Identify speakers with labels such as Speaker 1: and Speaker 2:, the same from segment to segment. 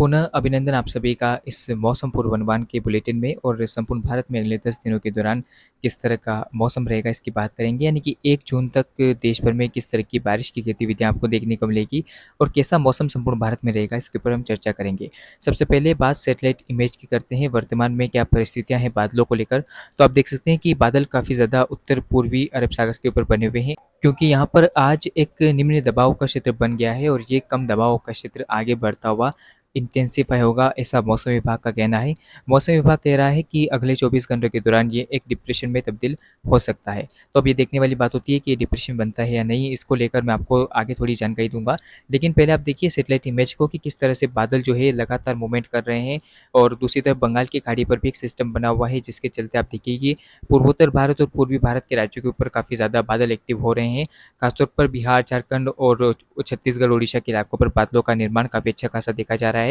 Speaker 1: पुनः अभिनंदन आप सभी का इस मौसम पूर्वानुमान के बुलेटिन में। और संपूर्ण भारत में अगले 10 दिनों के दौरान किस तरह का मौसम रहेगा इसकी बात करेंगे। यानी कि 1 जून तक देश भर में किस तरह की बारिश की गतिविधियां आपको देखने को मिलेगी और कैसा मौसम संपूर्ण भारत में रहेगा, इसके ऊपर हम चर्चा करेंगे। सबसे पहले बात सैटेलाइट इमेज की करते हैं, वर्तमान में क्या परिस्थितियां हैं बादलों को लेकर। तो आप देख सकते हैं कि बादल काफ़ी ज़्यादा उत्तर पूर्वी अरब सागर के ऊपर बने हुए हैं, क्योंकि यहाँ पर आज एक निम्न दबाव का क्षेत्र बन गया है और ये कम दबाव का क्षेत्र आगे बढ़ता हुआ इंटेंसिफाई होगा, ऐसा मौसम विभाग का कहना है। मौसम विभाग कह रहा है कि अगले 24 घंटों के दौरान ये एक डिप्रेशन में तब्दील हो सकता है। तो अब ये देखने वाली बात होती है कि ये डिप्रेशन बनता है या नहीं, इसको लेकर मैं आपको आगे थोड़ी जानकारी दूंगा। लेकिन पहले आप देखिए सैटेलाइट इमेज को कि किस तरह से बादल जो है लगातार मूवमेंट कर रहे हैं। और दूसरी तरफ बंगाल की खाड़ी पर भी एक सिस्टम बना हुआ है, जिसके चलते आप देखिए कि पूर्वोत्तर भारत और पूर्वी भारत के राज्यों के ऊपर काफ़ी ज़्यादा बादल एक्टिव हो रहे हैं। खासतौर पर बिहार, झारखंड और छत्तीसगढ़, उड़ीसा के इलाकों पर बादलों का निर्माण काफ़ी अच्छा खासा देखा जा रहा है।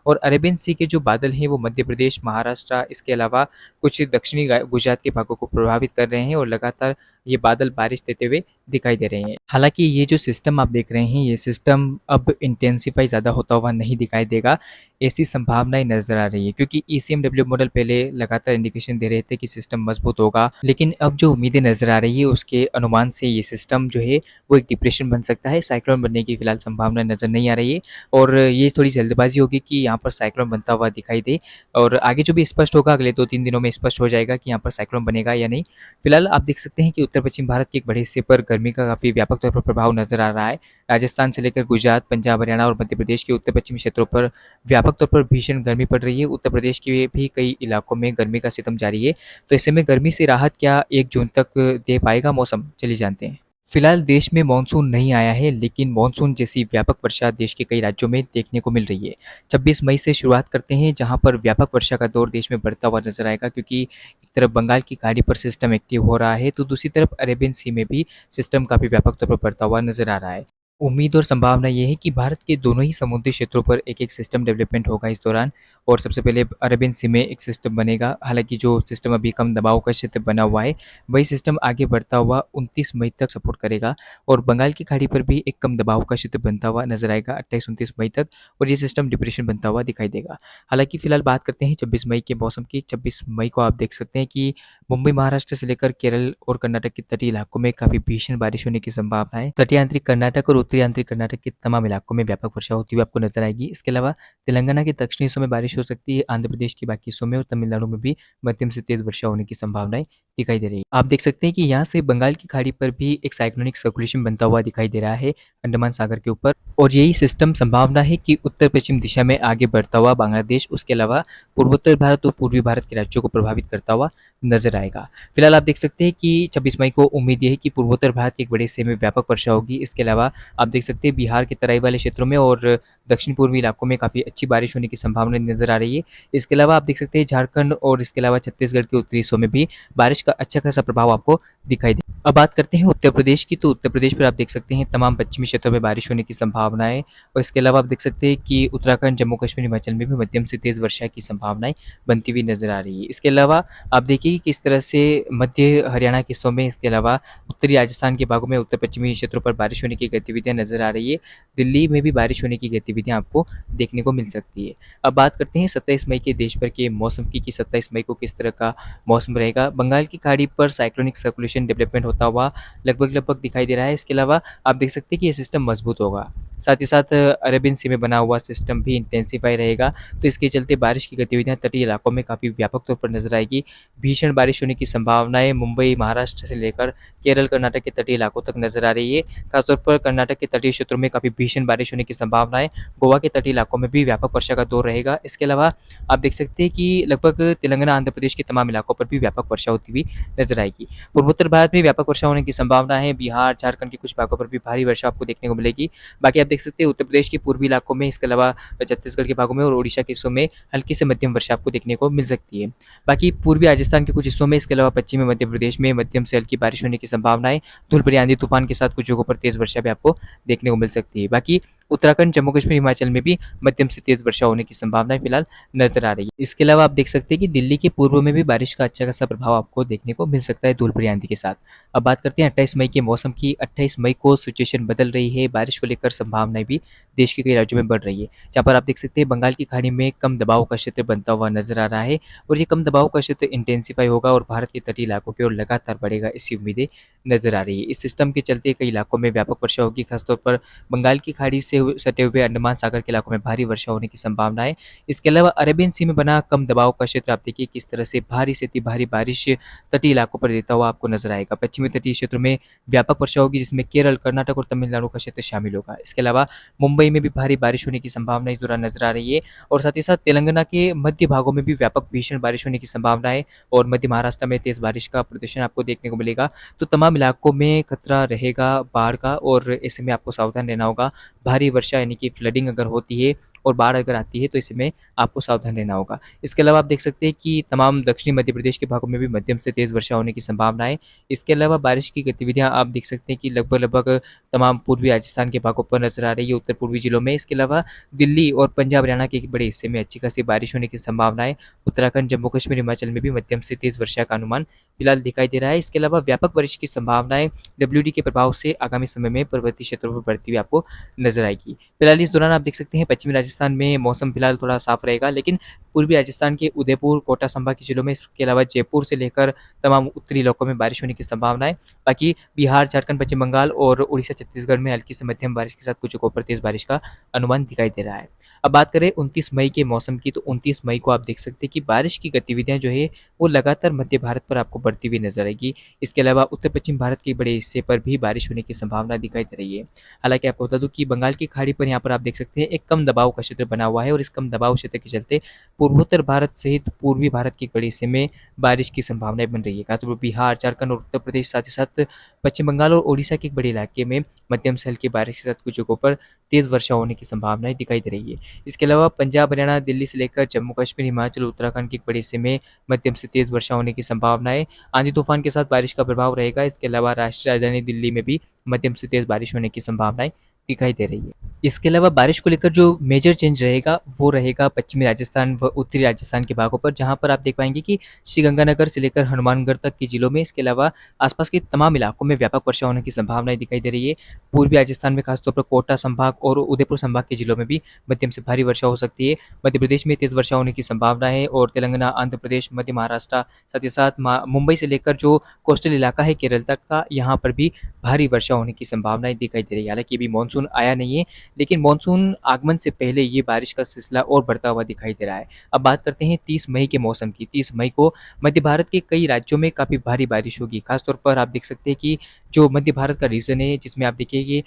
Speaker 1: और अरेबियन सी के जो बादल हैं वो मध्य प्रदेश, महाराष्ट्र, इसके अलावा कुछ दक्षिणी गुजरात के भागों को प्रभावित कर रहे हैं और लगातार ये बादल बारिश देते हुए दिखाई दे रहे हैं। हालांकि ये जो सिस्टम आप देख रहे हैं, ये सिस्टम अब इंटेंसिफाई ज़्यादा होता हुआ नहीं दिखाई देगा, ऐसी संभावनाएं नजर आ रही है। क्योंकि ECMW मॉडल पहले लगातार इंडिकेशन दे रहे थे कि सिस्टम मजबूत होगा, लेकिन अब जो उम्मीदें नजर आ रही है उसके अनुमान से ये सिस्टम जो है वो एक डिप्रेशन बन सकता है। साइक्लोन बनने की फिलहाल संभावना नजर नहीं आ रही है और ये थोड़ी जल्दबाजी होगी कि यहाँ पर साइक्लोन बनता हुआ दिखाई दे। और आगे जो भी स्पष्ट होगा अगले 2-3 दिनों में स्पष्ट हो जाएगा कि यहाँ पर साइक्लोन बनेगा या नहीं। फिलहाल आप देख सकते हैं कि उत्तर पश्चिम भारत के एक बड़े हिस्से पर गर्मी का काफ़ी व्यापक तौर पर प्रभाव नजर आ रहा है। राजस्थान से लेकर गुजरात, पंजाब, हरियाणा और मध्य प्रदेश के उत्तर पश्चिमी क्षेत्रों पर व्यापक तौर पर भीषण गर्मी पड़ रही है। उत्तर प्रदेश के भी कई इलाकों में गर्मी का सितम जारी है। तो ऐसे में गर्मी से राहत क्या 1 जून तक दे पाएगा मौसम, चलिए जानते हैं। फिलहाल देश में मानसून नहीं आया है, लेकिन मानसून जैसी व्यापक वर्षा देश के कई राज्यों में देखने को मिल रही है। 26 मई से शुरुआत करते हैं, जहां पर व्यापक वर्षा का दौर देश में बढ़ता हुआ नजर आएगा, क्योंकि एक तरफ बंगाल की खाड़ी पर सिस्टम एक्टिव हो रहा है तो दूसरी तरफ अरेबियन सी में भी सिस्टम काफ़ी व्यापक तौर पर बढ़ता हुआ नजर आ रहा है। उम्मीद और संभावना ये है कि भारत के दोनों ही समुद्री क्षेत्रों पर एक एक सिस्टम डेवलपमेंट होगा इस दौरान। और सबसे पहले अरेबियन सी में एक सिस्टम बनेगा। हालांकि जो सिस्टम अभी कम दबाव का क्षेत्र बना हुआ है, वही सिस्टम आगे बढ़ता हुआ 29 मई तक सपोर्ट करेगा। और बंगाल की खाड़ी पर भी एक कम दबाव का क्षेत्र बनता हुआ नजर आएगा 28-29 मई तक, और ये सिस्टम डिप्रेशन बनता हुआ दिखाई देगा। हालांकि फिलहाल बात करते हैं 26 मई के मौसम की। 26 मई को आप देख सकते हैं कि मुंबई, महाराष्ट्र से लेकर केरल और कर्नाटक के तटीय इलाकों में काफी भीषण बारिश होने की संभावना है। तटीय आंतरिक कर्नाटक और उत्तरी आंतरिक कर्नाटक के तमाम इलाकों में व्यापक वर्षा होती हुई आपको नजर आएगी। इसके अलावा तेलंगाना के दक्षिणी हिस्सों में बारिश हो सकती है, आंध्र प्रदेश के बाकी हिस्सों में और तमिलनाडु में भी मध्यम से तेज वर्षा होने की संभावनाएं दिखाई दे रही है। आप देख सकते हैं कि यहाँ से बंगाल की खाड़ी पर भी एक साइक्लोनिक सर्कुलेशन बनता हुआ दिखाई दे रहा है अंडमान सागर के ऊपर। और यही सिस्टम संभावना है कि उत्तर पश्चिम दिशा में आगे बढ़ता हुआ बांग्लादेश, उसके अलावा पूर्वोत्तर भारत और पूर्वी भारत के राज्यों को प्रभावित करता हुआ नजर आएगा। फिलहाल आप देख सकते हैं कि 26 मई को उम्मीद यह है कि पूर्वोत्तर भारत के एक बड़े हिस्से में व्यापक वर्षा होगी। इसके अलावा आप देख सकते हैं बिहार के तराई वाले क्षेत्रों में और दक्षिण पूर्वी इलाकों में काफ़ी अच्छी बारिश होने की संभावना नजर आ रही है। इसके अलावा आप देख सकते हैं झारखंड और इसके अलावा छत्तीसगढ़ के उत्तरी हिस्सों में भी बारिश का अच्छा खासा प्रभाव आपको दिखाई दे। अब बात करते हैं उत्तर प्रदेश की। तो उत्तर प्रदेश पर आप देख सकते हैं तमाम पश्चिमी क्षेत्रों में बारिश होने की संभावना है। और इसके अलावा आप देख सकते हैं कि उत्तराखंड, जम्मू कश्मीर, हिमाचल में भी मध्यम से तेज वर्षा की संभावनाएं बनती हुई नजर आ रही है। इसके अलावा आप देखिए कि किस तरह से मध्य हरियाणा के हिस्सों में, इसके अलावा उत्तरी राजस्थान के भागों में उत्तर पश्चिमी क्षेत्रों पर बारिश होने की गतिविधियां नजर आ रही है। दिल्ली में भी बारिश होने की गतिविधियां आपको देखने को मिल सकती है। अब बात करते हैं 27 मई के देश भर के मौसम की कि 27 मई को किस तरह का मौसम रहेगा। बंगाल की खाड़ी पर साइक्लोनिक सर्कुलेशन डेवलपमेंट होता हुआ लगभग दिखाई दे रहा है। इसके अलावा आप देख सकते हैं कि ये सिस्टम मजबूत होगा। साथ ही साथ अरेबियन सी में बना हुआ सिस्टम भी इंटेंसिफाई रहेगा, तो इसके चलते बारिश की गतिविधियां तटीय इलाकों में काफ़ी व्यापक तौर पर नजर आएगी। भीषण बारिश होने की संभावनाएं मुंबई, महाराष्ट्र से लेकर केरल, कर्नाटक के तटीय इलाकों तक नजर आ रही है। खासतौर पर कर्नाटक के तटीय क्षेत्रों में काफ़ी भीषण बारिश होने की संभावनाएं, गोवा के तटीय इलाकों में भी व्यापक वर्षा का दौर रहेगा। इसके अलावा आप देख सकते हैं कि लगभग तेलंगाना, आंध्र प्रदेश के तमाम इलाकों पर भी व्यापक वर्षा होती हुई नजर आएगी। पूर्वोत्तर भारत में व्यापक वर्षा होने की संभावना है। बिहार, झारखंड के कुछ भागों पर भी भारी वर्षा आपको देखने को मिलेगी। बाकी आप देख सकते हैं उत्तर प्रदेश के पूर्वी इलाकों में, इसके अलावा छत्तीसगढ़ के भागों में और ओडिशा के हिस्सों में हल्की से मध्यम वर्षा आपको देखने को मिल सकती है। बाकी पूर्वी राजस्थान के कुछ हिस्सों में, इसके अलावा पश्चिमी मध्य प्रदेश में मध्यम से हल्की बारिश होने की संभावना है। धूल भरी आंधी तूफान के साथ कुछ जगहों पर तेज वर्षा भी आपको देखने को मिल सकती है। बाकी उत्तराखंड, जम्मू कश्मीर, हिमाचल में भी मध्यम से तेज़ वर्षा होने की संभावनाएँ फिलहाल नज़र आ रही है। इसके अलावा आप देख सकते हैं कि दिल्ली के पूर्व में भी बारिश का अच्छा खासा प्रभाव आपको देखने को मिल सकता है धूल भरी आंधी के साथ। अब बात करते हैं 28 मई के मौसम की। 28 मई को सिचुएशन बदल रही है, बारिश को लेकर संभावनाएँ भी देश के कई राज्यों में बढ़ रही है। जहाँ पर आप देख सकते हैं बंगाल की खाड़ी में कम दबाव का क्षेत्र बनता हुआ नज़र आ रहा है और ये कम दबाव का क्षेत्र इंटेंसिफ़ाई होगा और भारत के तटीय इलाकों की ओर लगातार बढ़ेगा, ऐसी उम्मीदें नज़र आ रही है। इस सिस्टम के चलते कई इलाकों में व्यापक वर्षा होगी, खासतौर पर बंगाल की खाड़ी से सटे हुए अंडमान सागर के इलाकों में भारी वर्षा होने की संभावना है। इसके अलावा अरेबियन सी में बना कम दबाव का क्षेत्र आप देखिए किस तरह से भारी से अति भारी बारिश तटीय इलाकों पर देता हुआ आपको नजर आएगा। पश्चिमी तटीय क्षेत्रों में व्यापक वर्षा होगी, जिसमें केरल, कर्नाटक और तमिलनाडु का क्षेत्र शामिल होगा। इसके अलावा मुंबई में भी भारी बारिश होने की संभावना इस दौरान नजर आ रही है और साथ ही साथ तेलंगाना के मध्य भागों में भी व्यापक भीषण बारिश होने की संभावना है और मध्य महाराष्ट्र में तेज बारिश का प्रदर्शन आपको देखने को मिलेगा। तो तमाम इलाकों में खतरा रहेगा बाढ़ का और ऐसे में आपको सावधान रहना होगा। भारी वर्षा यानी कि फ्लडिंग अगर होती है और बाढ़ अगर आती है तो इसमें आपको सावधान रहना होगा। इसके अलावा आप देख सकते हैं कि तमाम दक्षिणी मध्य प्रदेश के भागों में भी मध्यम से तेज़ वर्षा होने की संभावना है। इसके अलावा बारिश की गतिविधियाँ आप देख सकते हैं कि लगभग तमाम पूर्वी राजस्थान के भागों पर नज़र आ रही है, उत्तर पूर्वी जिलों में। इसके अलावा दिल्ली और पंजाब, हरियाणा के एक बड़े हिस्से में अच्छी खासी बारिश होने की संभावना है। उत्तराखंड, जम्मू कश्मीर, हिमाचल में भी मध्यम से तेज़ वर्षा का अनुमान फिलहाल दिखाई दे रहा है। इसके अलावा व्यापक बारिश की संभावनाएं डब्ल्यूडी के प्रभाव से आगामी समय में पर्वतीय क्षेत्रों पर बढ़ती हुई आपको नजर आएगी। फिलहाल इस दौरान आप देख सकते हैं पश्चिमी राजस्थान में मौसम फिलहाल थोड़ा साफ रहेगा, लेकिन पूर्वी राजस्थान के उदयपुर, कोटा संभाग के जिलों में, इसके अलावा जयपुर से लेकर तमाम उत्तरी इलाकों में बारिश होने की संभावना है। बाकी बिहार, झारखंड, पश्चिम बंगाल और उड़ीसा, छत्तीसगढ़ में हल्की से मध्यम बारिश के साथ कुछ जगहों पर तेज बारिश का अनुमान दिखाई दे रहा है। अब बात करें 29 मई के मौसम की, तो 29 मई को आप देख सकते हैं कि बारिश की गतिविधियां जो है वो लगातार मध्य भारत पर आपको बढ़ती हुई नजर आएगी। इसके अलावा उत्तर पश्चिम भारत के बड़े हिस्से पर भी बारिश होने की संभावना दिखाई दे रही है। हालांकि आपको बता दूं कि बंगाल की खाड़ी पर यहाँ पर आप देख सकते हैं एक कम दबाव का क्षेत्र बना हुआ है और इस कम दबाव क्षेत्र के चलते पूर्वोत्तर भारत सहित पूर्वी भारत के बड़े हिस्से में बारिश की संभावनाएं बन रही है। खासतौर पर बिहार, झारखंड और उत्तर प्रदेश, साथ ही साथ पश्चिम बंगाल और ओडिशा के एक बड़े इलाके में मध्यम से हल्की बारिश के साथ कुछ जगहों पर तेज वर्षा होने की संभावनाएं दिखाई दे रही है। इसके अलावा पंजाब, हरियाणा, दिल्ली से लेकर जम्मू कश्मीर, हिमाचल, उत्तराखंड के एक बड़े हिस्से में मध्यम से तेज वर्षा होने की संभावना है। आंधी तूफान के साथ बारिश का प्रभाव रहेगा। इसके अलावा राष्ट्रीय राजधानी दिल्ली में भी मध्यम से तेज बारिश होने की संभावनाएं दिखाई दे रही है। इसके अलावा बारिश को लेकर जो मेजर चेंज रहेगा वो रहेगा पश्चिमी राजस्थान व उत्तरी राजस्थान के भागों पर, जहां पर आप देख पाएंगे कि श्रीगंगानगर से लेकर हनुमानगढ़ तक के जिलों में, इसके अलावा आसपास के तमाम इलाकों में व्यापक वर्षा होने की संभावनाएं दिखाई दे रही है। पूर्वी राजस्थान में खासतौर पर कोटा संभाग और उदयपुर संभाग के जिलों में भी मध्यम से भारी वर्षा हो सकती है। मध्य प्रदेश में तेज वर्षा होने की संभावना है और तेलंगाना, आंध्र प्रदेश, मध्य महाराष्ट्र, साथ ही साथ मुंबई से लेकर जो कोस्टल इलाका है केरल तक का, यहाँ पर भी भारी वर्षा होने की संभावनाएं दिखाई दे रही है। हालांकि अभी मानसून आया नहीं है, लेकिन मानसून आगमन से पहले ये बारिश का सिलसिला और बढ़ता हुआ दिखाई दे रहा है। अब बात करते हैं 30 मई के मौसम की। 30 मई को मध्य भारत के कई राज्यों में काफ़ी भारी बारिश होगी। खासतौर पर आप देख सकते हैं कि जो मध्य भारत का रीजन है, जिसमें आप देखिए कि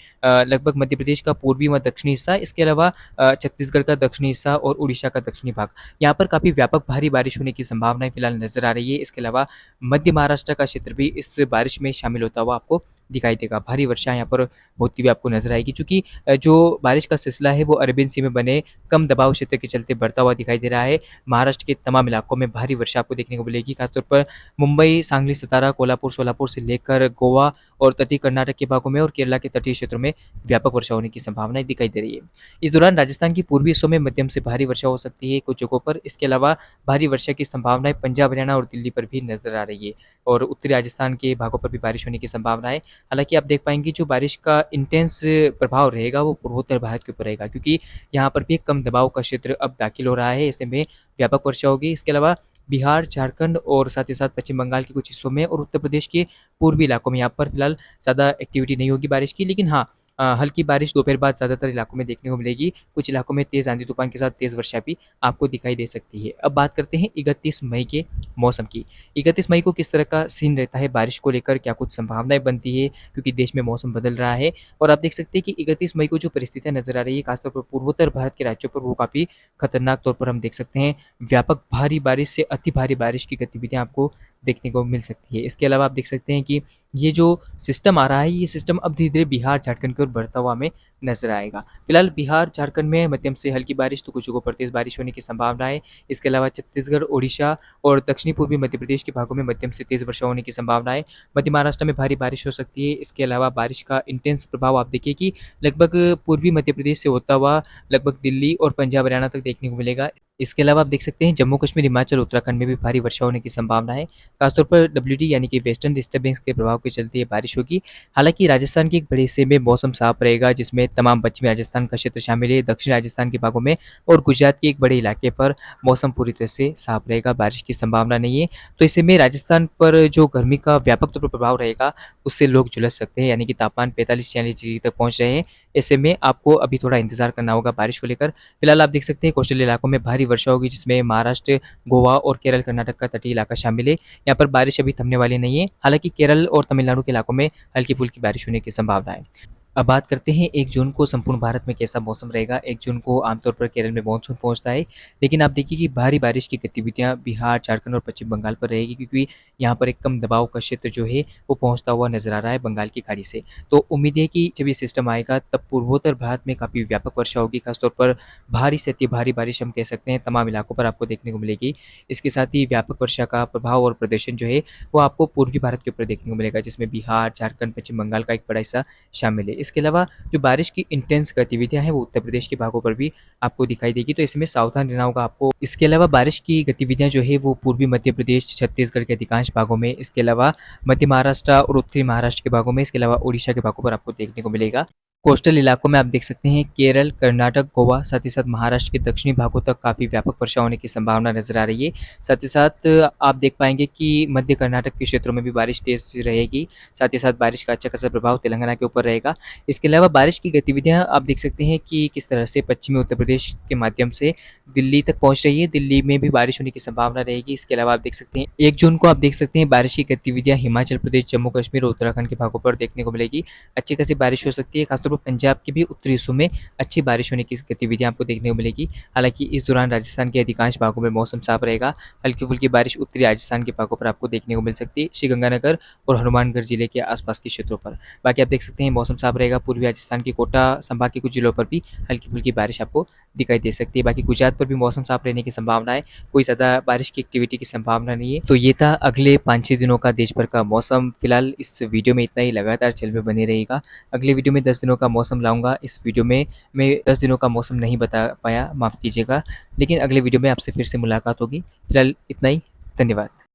Speaker 1: लगभग मध्य प्रदेश का पूर्वी व दक्षिणी हिस्सा, इसके अलावा छत्तीसगढ़ का दक्षिणी हिस्सा और उड़ीसा का दक्षिणी भाग, यहाँ पर काफ़ी व्यापक भारी बारिश होने की संभावनाएं फिलहाल नजर आ रही है। इसके अलावा मध्य महाराष्ट्र का क्षेत्र भी इस बारिश में शामिल होता हुआ आपको दिखाई देगा। भारी वर्षा यहाँ पर होती हुई आपको नजर आएगी, चूँकि जो बारिश का सिलसिला है वो अरेबियन सी में बने कम दबाव क्षेत्र के चलते बढ़ता हुआ दिखाई दे रहा है। महाराष्ट्र के तमाम इलाकों में भारी वर्षा आपको देखने को मिलेगी। खासतौर पर मुंबई, सांगली, सतारा, कोल्हापुर, सोलापुर से लेकर गोवा और तटीय कर्नाटक के भागों में और केरला के तटीय क्षेत्रों में व्यापक वर्षा होने की संभावनाएं दिखाई दे रही है। इस दौरान राजस्थान की पूर्वी हिस्सों में मध्यम से भारी वर्षा हो सकती है कुछ जगहों पर। इसके अलावा भारी वर्षा की संभावनाएं पंजाब, हरियाणा और दिल्ली पर भी नजर आ रही है और उत्तरी राजस्थान के भागों पर भी बारिश होने की संभावना है। हालांकि आप देख पाएंगे जो बारिश का इंटेंस प्रभाव रहेगा वो पूर्वोत्तर भारत के ऊपर रहेगा, क्योंकि यहाँ पर भी एक कम दबाव का क्षेत्र अब दाखिल हो रहा है। ऐसे में व्यापक वर्षा होगी। इसके अलावा बिहार, झारखंड और साथ ही साथ पश्चिम बंगाल के कुछ हिस्सों में और उत्तर प्रदेश के पूर्वी इलाकों में यहाँ पर फिलहाल ज़्यादा एक्टिविटी नहीं होगी बारिश की, लेकिन हाँ, हल्की बारिश दोपहर बाद ज़्यादातर इलाकों में देखने को मिलेगी। कुछ इलाकों में तेज़ आंधी तूफान के साथ तेज़ वर्षा भी आपको दिखाई दे सकती है। अब बात करते हैं 31 मई के मौसम की। 31 मई को किस तरह का सीन रहता है बारिश को लेकर, क्या कुछ संभावनाएं बनती है, क्योंकि देश में मौसम बदल रहा है। और आप देख सकते हैं कि 31 मई को जो परिस्थितियां नजर आ रही है खासतौर पर पूर्वोत्तर भारत के राज्यों पर, वो काफ़ी खतरनाक तौर पर हम देख सकते हैं। व्यापक भारी बारिश से अति भारी बारिश की गतिविधियां आपको देखने को मिल सकती है। इसके अलावा आप देख सकते हैं कि ये जो सिस्टम आ रहा है, ये सिस्टम अब धीरे-धीरे बिहार, झारखंड की ओर बढ़ता हुआ हमें नज़र आएगा। फिलहाल बिहार, झारखंड में मध्यम से हल्की बारिश तो कुछ जगहों पर तेज़ बारिश होने की संभावना है। इसके अलावा छत्तीसगढ़, ओडिशा और दक्षिणी पूर्वी मध्य प्रदेश के भागों में मध्यम से तेज़ वर्षा होने की संभावना है। मध्य महाराष्ट्र में भारी बारिश हो सकती है। इसके अलावा बारिश का इंटेंस प्रभाव आप देखिए कि लगभग पूर्वी मध्य प्रदेश से होता हुआ लगभग दिल्ली और पंजाब, हरियाणा तक देखने को मिलेगा। इसके अलावा आप देख सकते हैं जम्मू कश्मीर, हिमाचल, उत्तराखंड में भी भारी वर्षा होने की संभावना है। खासतौर पर डब्ल्यूडी यानी कि वेस्टर्न डिस्टर्बेंस के प्रभाव के चलते ये बारिश होगी। हालाँकि राजस्थान के एक बड़े हिस्से में मौसम साफ रहेगा, जिसमें तमाम पश्चिमी राजस्थान का क्षेत्र शामिल है, दक्षिण राजस्थान के भागों में और गुजरात के एक बड़े इलाके पर मौसम पूरी तरह से साफ रहेगा, बारिश की संभावना नहीं है। तो ऐसे में राजस्थान पर जो गर्मी का व्यापक तौर पर प्रभाव रहेगा, उससे लोग झुलस सकते हैं, यानी कि तापमान 45-46 डिग्री तक पहुँच रहे हैं। ऐसे में आपको अभी थोड़ा इंतज़ार करना होगा बारिश को लेकर। फिलहाल आप देख सकते हैं कोस्टल इलाकों में भारी वर्षा होगी, जिसमें महाराष्ट्र, गोवा और केरल, कर्नाटक का तटीय इलाका शामिल है। यहाँ पर बारिश अभी थमने वाली नहीं है। हालाँकि केरल और तमिलनाडु के इलाकों में हल्की-फुल्की बारिश होने की संभावना है। अब बात करते हैं 1 जून को संपूर्ण भारत में कैसा मौसम रहेगा। 1 जून को आमतौर पर केरल में मानसून पहुँचता है, लेकिन आप देखिए कि भारी बारिश की गतिविधियाँ बिहार, झारखंड और पश्चिम बंगाल पर रहेगी, क्योंकि यहाँ पर एक कम दबाव का क्षेत्र जो है वो पहुँचता हुआ नज़र आ रहा है बंगाल की खाड़ी से। तो उम्मीद है कि जब ये सिस्टम आएगा तब पूर्वोत्तर भारत में काफ़ी व्यापक वर्षा होगी, खासतौर पर भारी से अति भारी बारिश हम कह सकते हैं तमाम इलाकों पर आपको देखने को मिलेगी। इसके साथ ही व्यापक वर्षा का प्रभाव और प्रदर्शन जो है वो आपको पूर्वी भारत के ऊपर देखने को मिलेगा, जिसमें बिहार, झारखंड, पश्चिम बंगाल का एक बड़ा हिस्सा शामिल है। इसके अलावा जो बारिश की इंटेंस गतिविधियाँ हैं वो उत्तर प्रदेश के भागों पर भी आपको दिखाई देगी, तो इसमें सावधान रहना होगा आपको। इसके अलावा बारिश की गतिविधियाँ जो है वो पूर्वी मध्य प्रदेश, छत्तीसगढ़ के अधिकांश भागों में, इसके अलावा मध्य महाराष्ट्र और उत्तरी महाराष्ट्र के भागों में, इसके अलावा उड़ीसा के भागों पर आपको देखने को मिलेगा। कोस्टल इलाकों में आप देख सकते हैं केरल, कर्नाटक, गोवा, साथ ही साथ महाराष्ट्र के दक्षिणी भागों तक काफ़ी व्यापक वर्षा होने की संभावना नज़र आ रही है। साथ ही साथ आप देख पाएँगे कि मध्य कर्नाटक के क्षेत्रों में भी बारिश तेज़ रहेगी। साथ ही साथ बारिश का अच्छा खासा प्रभाव तेलंगाना के ऊपर रहेगा। इसके अलावा बारिश की गतिविधियाँ आप देख सकते हैं कि किस तरह से पश्चिमी उत्तर प्रदेश के माध्यम से दिल्ली तक पहुँच रही है। दिल्ली में भी बारिश होने की संभावना रहेगी। इसके अलावा आप देख सकते हैं 1 जून को आप देख सकते हैं बारिश की गतिविधियाँ हिमाचल प्रदेश, जम्मू कश्मीर और उत्तराखंड के भागों पर देखने को मिलेगी। अच्छी खासी बारिश हो सकती है, खासतौर पर पंजाब के भी उत्तरी हिस्सों में अच्छी बारिश होने की गतिविधियाँ आपको देखने को मिलेगी। हालाँकि इस दौरान राजस्थान के अधिकांश भागों में मौसम साफ रहेगा। हल्की-फुल्की बारिश उत्तरी राजस्थान के भागों पर आपको देखने को मिल सकती है, श्रीगंगानगर और हनुमानगढ़ जिले के आसपास के क्षेत्रों पर। बाकी आप देख सकते हैं मौसम साफ रहेगा। पूर्वी राजस्थान के कोटा संभाग के कुछ जिलों पर भी हल्की-फुल्की बारिश आपको दिखाई दे सकती है। बाकी गुजरात पर भी मौसम साफ रहने की संभावना है, कोई ज़्यादा बारिश की एक्टिविटी की संभावना नहीं है। तो ये था अगले 5-6 दिनों का देश भर का मौसम। फिलहाल इस वीडियो में इतना ही, लगातार चैनल पे बने रहिएगा। अगले वीडियो में 10 दिनों का मौसम लाऊँगा। इस वीडियो में मैं 10 दिनों का मौसम नहीं बता पाया, माफ़ कीजिएगा। लेकिन अगले वीडियो में आपसे फिर से मुलाकात होगी। फिलहाल इतना ही, धन्यवाद।